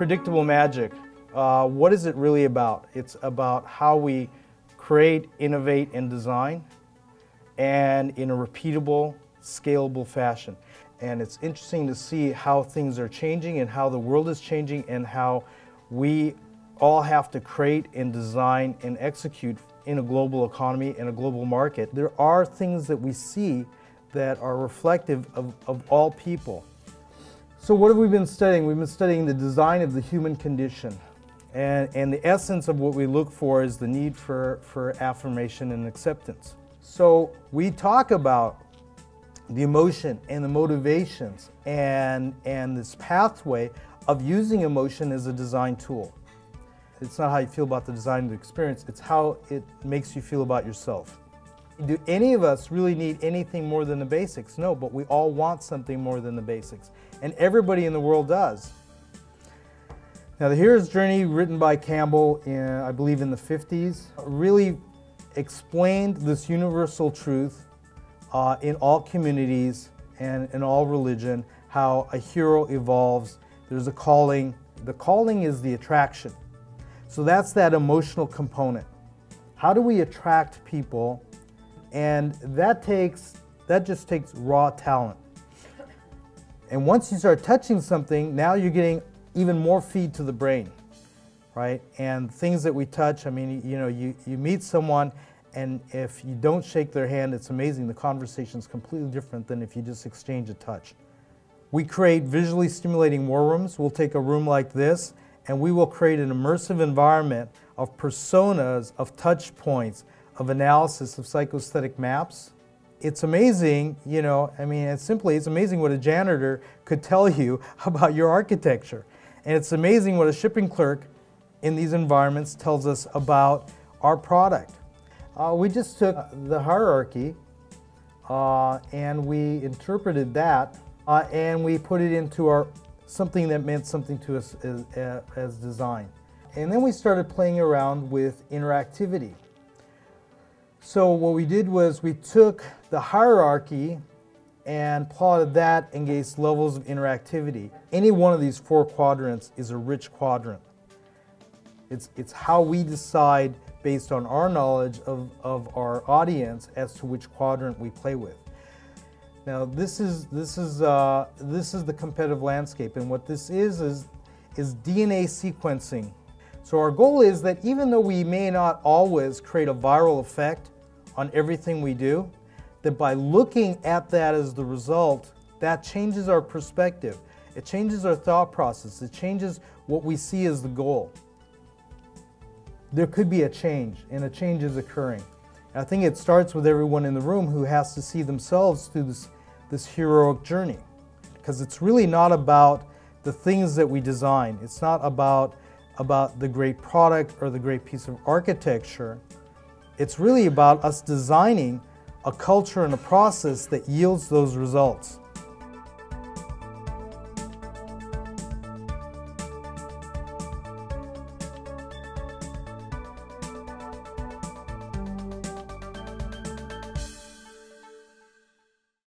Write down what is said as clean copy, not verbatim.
Predictable magic. What is it really about? It's about how we create, innovate, and design, and in a repeatable, scalable fashion. And it's interesting to see how things are changing and how the world is changing and how we all have to create and design and execute in a global economy and a global market. There are things that we see that are reflective of all people. So what have we been studying? We've been studying the design of the human condition. And the essence of what we look for is the need for affirmation and acceptance. So we talk about the emotion and the motivations and this pathway of using emotion as a design tool. It's not how you feel about the design of the experience, it's how it makes you feel about yourself. Do any of us really need anything more than the basics? No, but we all want something more than the basics. And everybody in the world does. Now the Hero's Journey, written by Campbell, I believe in the 50s, really explained this universal truth in all communities and in all religion, how a hero evolves. There's a calling. The calling is the attraction. So that's that emotional component. How do we attract people? And that just takes raw talent. And once you start touching something, now you're getting even more feed to the brain, right? And things that we touch, I mean, you know, you meet someone, and if you don't shake their hand, it's amazing. The conversation's completely different than if you just exchange a touch. We create visually stimulating war rooms. We'll take a room like this, and we will create an immersive environment of personas, of touch points, of analysis of psychosthetic maps. It's amazing, you know, I mean, it's amazing what a janitor could tell you about your architecture. And it's amazing what a shipping clerk in these environments tells us about our product. We just took the hierarchy and we interpreted that and we put it into something that meant something to us as design. And then we started playing around with interactivity. So what we did was we took the hierarchy and plotted that against levels of interactivity. Any one of these 4 quadrants is a rich quadrant. It's how we decide based on our knowledge of our audience as to which quadrant we play with. Now this is the competitive landscape, and what this is DNA sequencing. So our goal is that even though we may not always create a viral effect on everything we do, that by looking at that as the result, that changes our perspective. It changes our thought process. It changes what we see as the goal. There could be a change, and a change is occurring. And I think it starts with everyone in the room who has to see themselves through this heroic journey. Because it's really not about the things that we design. It's not about the great product or the great piece of architecture. It's really about us designing a culture and a process that yields those results.